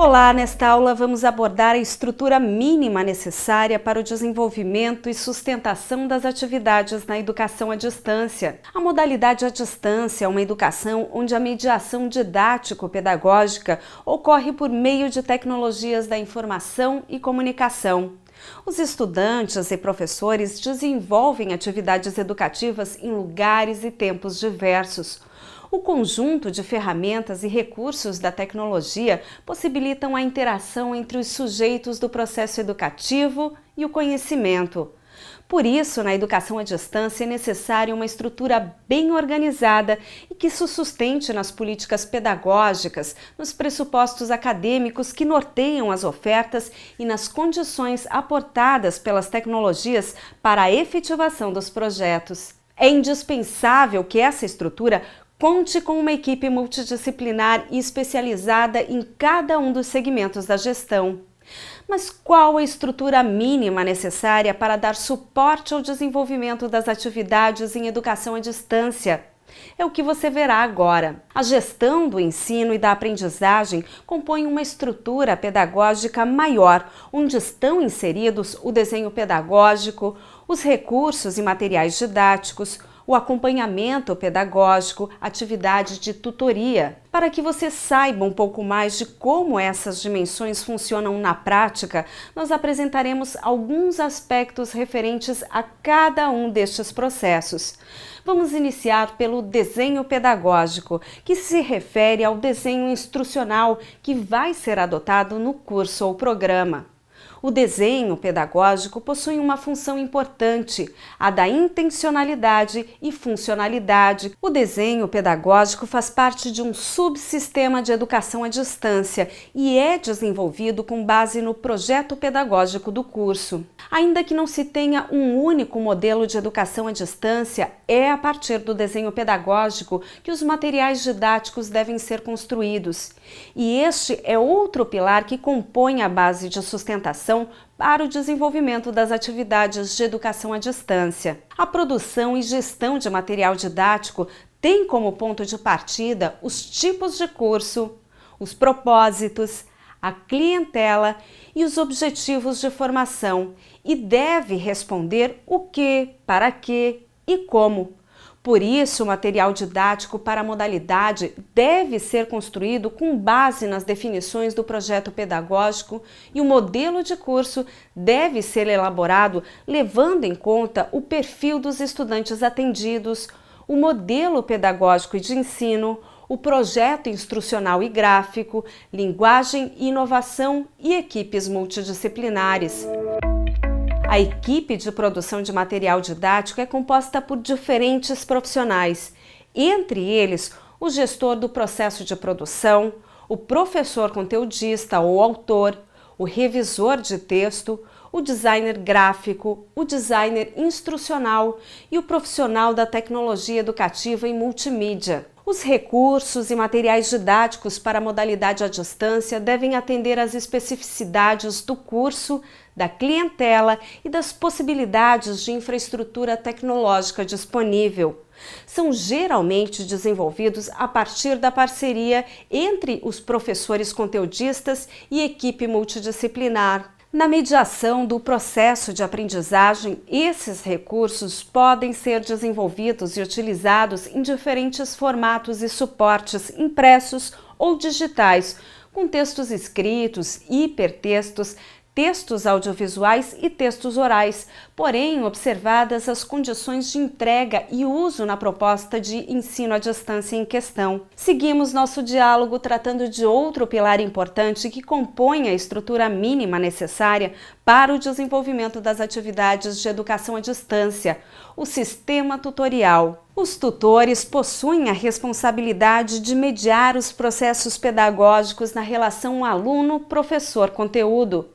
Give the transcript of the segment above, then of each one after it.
Olá, nesta aula vamos abordar a estrutura mínima necessária para o desenvolvimento e sustentação das atividades na educação à distância. A modalidade à distância é uma educação onde a mediação didático-pedagógica ocorre por meio de tecnologias da informação e comunicação. Os estudantes e professores desenvolvem atividades educativas em lugares e tempos diversos. O conjunto de ferramentas e recursos da tecnologia possibilitam a interação entre os sujeitos do processo educativo e o conhecimento. Por isso, na educação à distância é necessária uma estrutura bem organizada e que se sustente nas políticas pedagógicas, nos pressupostos acadêmicos que norteiam as ofertas e nas condições aportadas pelas tecnologias para a efetivação dos projetos. É indispensável que essa estrutura conte com uma equipe multidisciplinar e especializada em cada um dos segmentos da gestão. Mas qual a estrutura mínima necessária para dar suporte ao desenvolvimento das atividades em educação à distância? É o que você verá agora. A gestão do ensino e da aprendizagem compõe uma estrutura pedagógica maior, onde estão inseridos o desenho pedagógico, os recursos e materiais didáticos, o acompanhamento pedagógico, atividade de tutoria. Para que você saiba um pouco mais de como essas dimensões funcionam na prática, nós apresentaremos alguns aspectos referentes a cada um destes processos. Vamos iniciar pelo desenho pedagógico, que se refere ao desenho instrucional que vai ser adotado no curso ou programa. O desenho pedagógico possui uma função importante, a da intencionalidade e funcionalidade. O desenho pedagógico faz parte de um subsistema de educação à distância e é desenvolvido com base no projeto pedagógico do curso. Ainda que não se tenha um único modelo de educação à distância, é a partir do desenho pedagógico que os materiais didáticos devem ser construídos. E este é outro pilar que compõe a base de sustentação para o desenvolvimento das atividades de educação à distância. A produção e gestão de material didático tem como ponto de partida os tipos de curso, os propósitos, a clientela e os objetivos de formação e deve responder o que, para quê e como. Por isso, o material didático para a modalidade deve ser construído com base nas definições do projeto pedagógico e o modelo de curso deve ser elaborado levando em conta o perfil dos estudantes atendidos, o modelo pedagógico e de ensino, o projeto instrucional e gráfico, linguagem e inovação e equipes multidisciplinares. A equipe de produção de material didático é composta por diferentes profissionais, entre eles o gestor do processo de produção, o professor conteudista ou autor, o revisor de texto, o designer gráfico, o designer instrucional e o profissional da tecnologia educativa e multimídia. Os recursos e materiais didáticos para a modalidade à distância devem atender às especificidades do curso, da clientela e das possibilidades de infraestrutura tecnológica disponível. São geralmente desenvolvidos a partir da parceria entre os professores conteudistas e equipe multidisciplinar. Na mediação do processo de aprendizagem, esses recursos podem ser desenvolvidos e utilizados em diferentes formatos e suportes impressos ou digitais, com textos escritos, hipertextos, textos audiovisuais e textos orais, porém observadas as condições de entrega e uso na proposta de ensino à distância em questão. Seguimos nosso diálogo tratando de outro pilar importante que compõe a estrutura mínima necessária para o desenvolvimento das atividades de educação à distância, o sistema tutorial. Os tutores possuem a responsabilidade de mediar os processos pedagógicos na relação aluno-professor-conteúdo.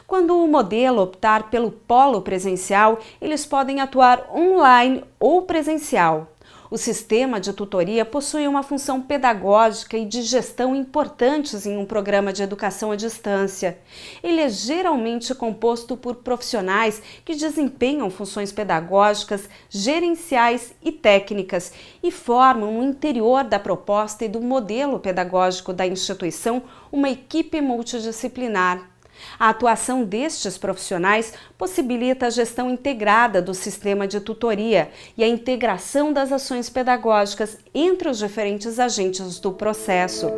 Quando o modelo optar pelo polo presencial, eles podem atuar online ou presencial. O sistema de tutoria possui uma função pedagógica e de gestão importantes em um programa de educação à distância. Ele é geralmente composto por profissionais que desempenham funções pedagógicas, gerenciais e técnicas e formam no interior da proposta e do modelo pedagógico da instituição uma equipe multidisciplinar. A atuação destes profissionais possibilita a gestão integrada do sistema de tutoria e a integração das ações pedagógicas entre os diferentes agentes do processo.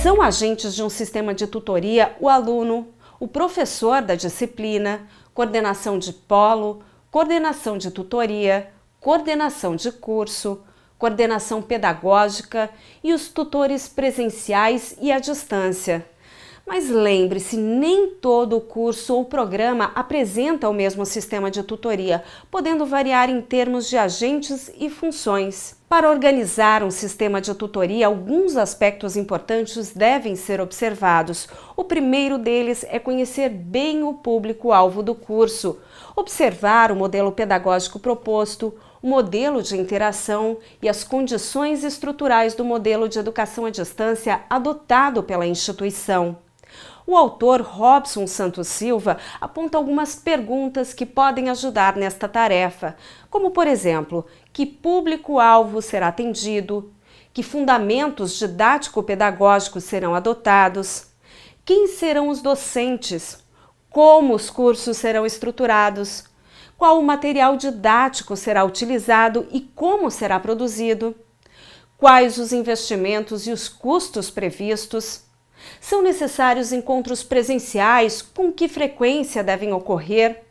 São agentes de um sistema de tutoria o aluno, o professor da disciplina, coordenação de polo, coordenação de tutoria, coordenação de curso, coordenação pedagógica e os tutores presenciais e à distância. Mas lembre-se, nem todo o curso ou programa apresenta o mesmo sistema de tutoria, podendo variar em termos de agentes e funções. Para organizar um sistema de tutoria, alguns aspectos importantes devem ser observados. O primeiro deles é conhecer bem o público-alvo do curso, observar o modelo pedagógico proposto, o modelo de interação e as condições estruturais do modelo de educação à distância adotado pela instituição. O autor Robson Santos Silva aponta algumas perguntas que podem ajudar nesta tarefa, como, por exemplo, que público-alvo será atendido, que fundamentos didático-pedagógicos serão adotados, quem serão os docentes, como os cursos serão estruturados, qual o material didático será utilizado e como será produzido, quais os investimentos e os custos previstos. São necessários encontros presenciais? Com que frequência devem ocorrer?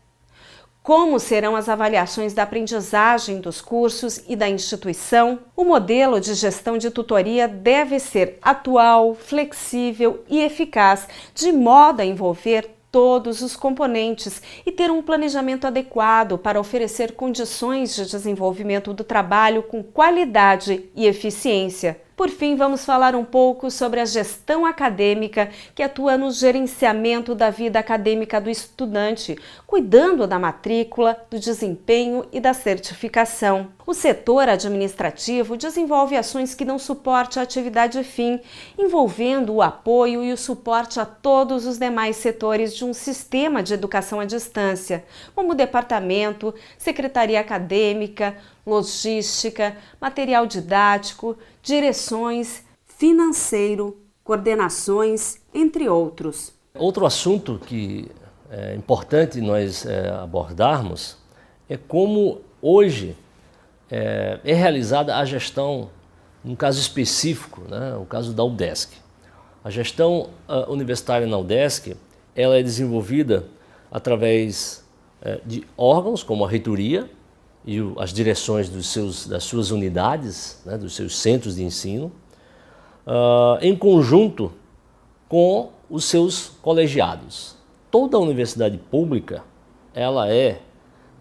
Como serão as avaliações da aprendizagem dos cursos e da instituição? O modelo de gestão de tutoria deve ser atual, flexível e eficaz, de modo a envolver todos os componentes e ter um planejamento adequado para oferecer condições de desenvolvimento do trabalho com qualidade e eficiência. Por fim, vamos falar um pouco sobre a gestão acadêmica, que atua no gerenciamento da vida acadêmica do estudante, cuidando da matrícula, do desempenho e da certificação. O setor administrativo desenvolve ações que dão suporte à atividade fim, envolvendo o apoio e o suporte a todos os demais setores de um sistema de educação à distância, como departamento, secretaria acadêmica, logística, material didático, direções, financeiro, coordenações, entre outros. Outro assunto que é importante nós abordarmos é como hoje é realizada a gestão, num caso específico, né, o caso da UDESC. A gestão universitária na UDESC, ela é desenvolvida através de órgãos como a reitoria e as direções das suas unidades, né, dos seus centros de ensino, em conjunto com os seus colegiados. Toda universidade pública ela é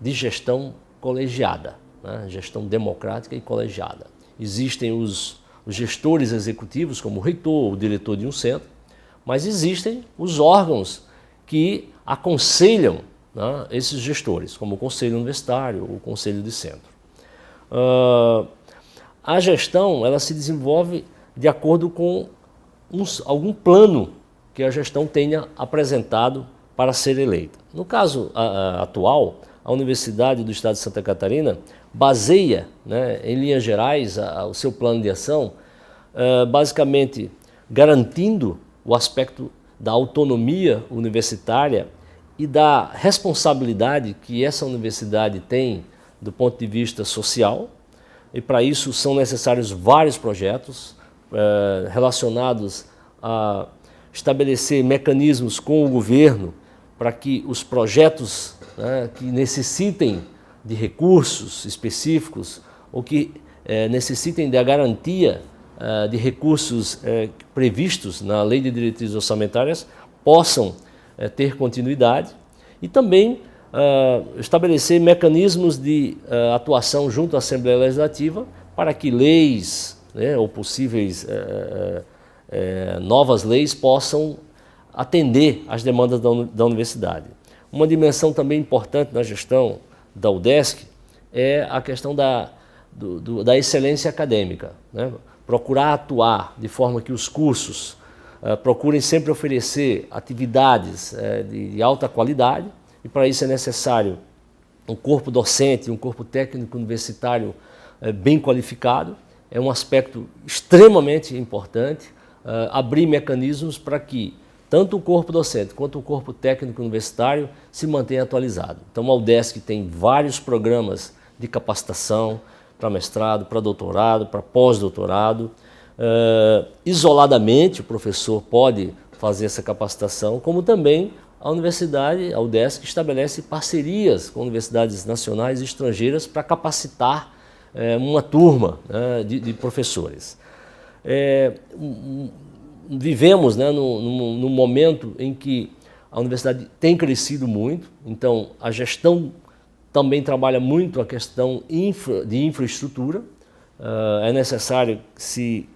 de gestão colegiada, né, gestão democrática e colegiada. Existem os gestores executivos, como o reitor, o diretor de um centro, mas existem os órgãos que aconselham, né, esses gestores, como o Conselho Universitário, o Conselho de Centro. A gestão ela se desenvolve de acordo com algum plano que a gestão tenha apresentado para ser eleita. No caso atual, a Universidade do Estado de Santa Catarina baseia, né, em linhas gerais, o seu plano de ação, basicamente garantindo o aspecto da autonomia universitária e da responsabilidade que essa universidade tem do ponto de vista social, e para isso são necessários vários projetos relacionados a estabelecer mecanismos com o governo para que os projetos, né, que necessitem de recursos específicos ou que necessitem da garantia de recursos previstos na Lei de Diretrizes Orçamentárias possam ter continuidade e também estabelecer mecanismos de atuação junto à Assembleia Legislativa para que leis, né, ou possíveis novas leis possam atender às demandas da universidade. Uma dimensão também importante na gestão da UDESC é a questão da da excelência acadêmica, né? Procurar atuar de forma que os cursos procurem sempre oferecer atividades de alta qualidade, e para isso é necessário um corpo docente, um corpo técnico universitário bem qualificado. É um aspecto extremamente importante, abrir mecanismos para que tanto o corpo docente quanto o corpo técnico universitário se mantenha atualizado. Então a UDESC tem vários programas de capacitação para mestrado, para doutorado, para pós-doutorado. Isoladamente o professor pode fazer essa capacitação, como também a universidade, a UDESC, estabelece parcerias com universidades nacionais e estrangeiras para capacitar uma turma de professores. Vivemos, né, num momento em que a universidade tem crescido muito, então a gestão também trabalha muito a questão de infraestrutura. É necessário se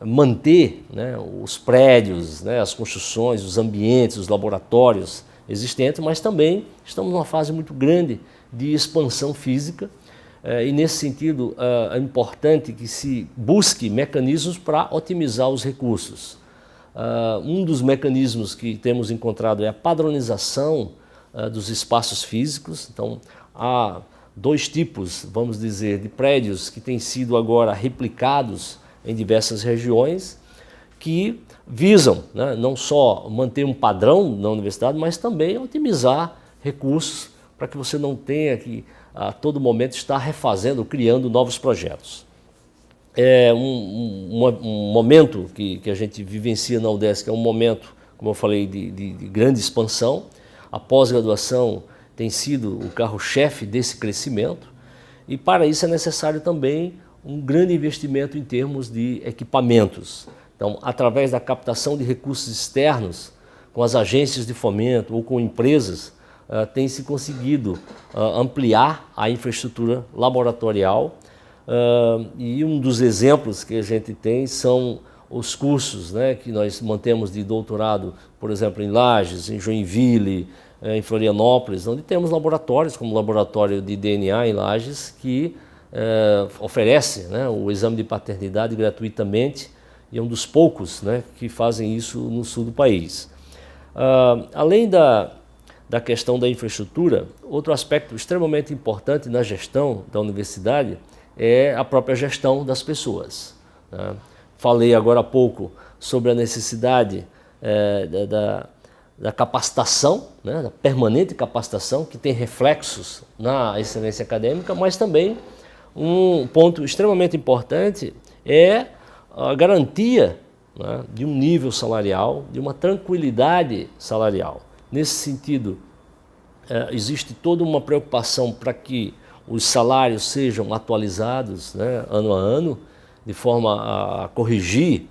manter, né, os prédios, né, as construções, os ambientes, os laboratórios existentes, mas também estamos numa fase muito grande de expansão física. E nesse sentido é importante que se busque mecanismos para otimizar os recursos. Um dos mecanismos que temos encontrado é a padronização dos espaços físicos. Então há dois tipos, vamos dizer, de prédios que têm sido agora replicados em diversas regiões, que visam, né, não só manter um padrão na universidade, mas também otimizar recursos para que você não tenha que a todo momento estar refazendo, criando novos projetos. É um momento que a gente vivencia na UDESC, é um momento, como eu falei, de grande expansão. A pós-graduação tem sido o carro-chefe desse crescimento, e para isso é necessário também um grande investimento em termos de equipamentos. Então, através da captação de recursos externos, com as agências de fomento ou com empresas, tem-se conseguido ampliar a infraestrutura laboratorial, e um dos exemplos que a gente tem são os cursos, né, que nós mantemos de doutorado, por exemplo, em Lages, em Joinville, em Florianópolis, onde temos laboratórios, como o laboratório de DNA em Lages, que oferece, né, o exame de paternidade gratuitamente, e é um dos poucos, né, que fazem isso no sul do país. Além da questão da infraestrutura, outro aspecto extremamente importante na gestão da universidade é a própria gestão das pessoas, né? Falei agora há pouco sobre a necessidade da capacitação, né, da permanente capacitação, que tem reflexos na excelência acadêmica, mas também um ponto extremamente importante é a garantia, né, de um nível salarial, de uma tranquilidade salarial. Nesse sentido, existe toda uma preocupação para que os salários sejam atualizados, né, ano a ano, de forma a corrigir,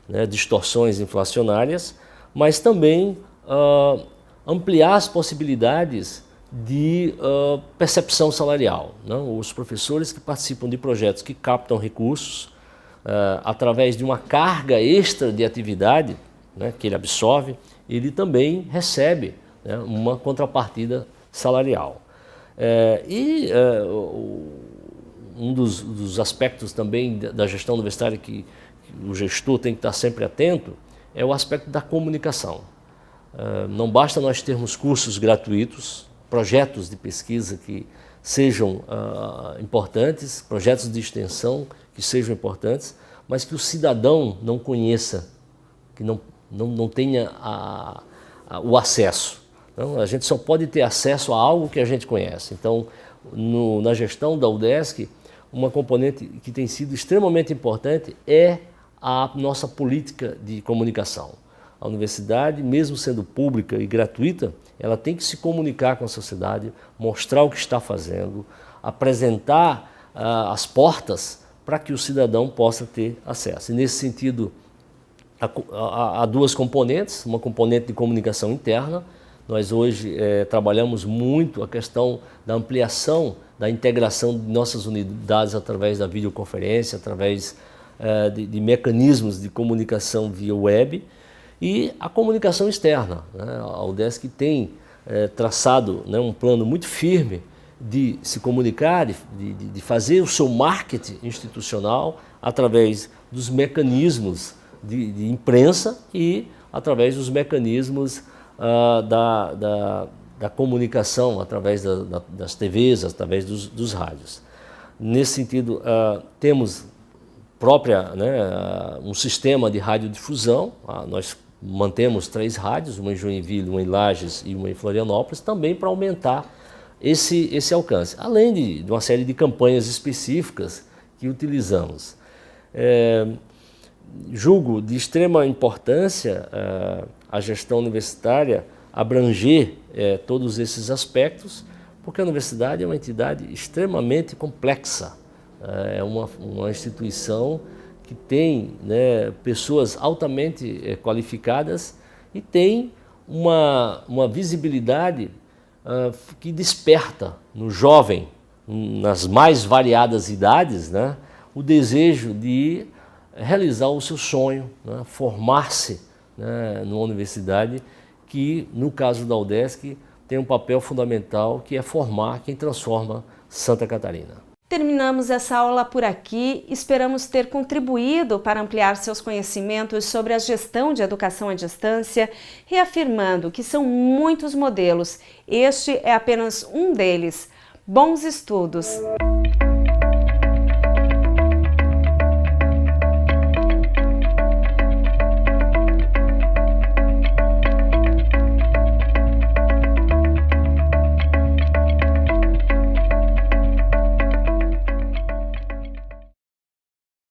né, distorções inflacionárias, mas também ampliar as possibilidades de percepção salarial, né? Os professores que participam de projetos que captam recursos através de uma carga extra de atividade, né, que ele absorve, ele também recebe, né, uma contrapartida salarial. Um dos aspectos também da gestão universitária que o gestor tem que estar sempre atento é o aspecto da comunicação. Não basta nós termos cursos gratuitos, projetos de pesquisa que sejam importantes, projetos de extensão que sejam importantes, mas que o cidadão não conheça, que não tenha o acesso. Então, a gente só pode ter acesso a algo que a gente conhece. Então, na gestão da UDESC, uma componente que tem sido extremamente importante é a nossa política de comunicação. A universidade, mesmo sendo pública e gratuita, ela tem que se comunicar com a sociedade, mostrar o que está fazendo, apresentar as portas para que o cidadão possa ter acesso. E nesse sentido, há duas componentes, uma componente de comunicação interna. Nós hoje trabalhamos muito a questão da ampliação, da integração de nossas unidades através da videoconferência, através de mecanismos de comunicação via web, e a comunicação externa, né? A UDESC tem traçado, né, um plano muito firme de se comunicar, de fazer o seu marketing institucional através dos mecanismos de imprensa e através dos mecanismos da comunicação, através das TVs, através dos rádios. Nesse sentido, temos um sistema de radiodifusão. Nós mantemos 3 rádios, uma em Joinville, uma em Lages e uma em Florianópolis, também para aumentar esse alcance, além de uma série de campanhas específicas que utilizamos. Julgo de extrema importância a gestão universitária abranger todos esses aspectos, porque a universidade é uma entidade extremamente complexa, é uma instituição que tem, né, pessoas altamente qualificadas e tem uma visibilidade que desperta no jovem, nas mais variadas idades, né, o desejo de realizar o seu sonho, né, formar-se, né, numa universidade que, no caso da UDESC, tem um papel fundamental, que é formar quem transforma Santa Catarina. Terminamos essa aula por aqui. Esperamos ter contribuído para ampliar seus conhecimentos sobre a gestão de educação à distância, reafirmando que são muitos modelos. Este é apenas um deles. Bons estudos!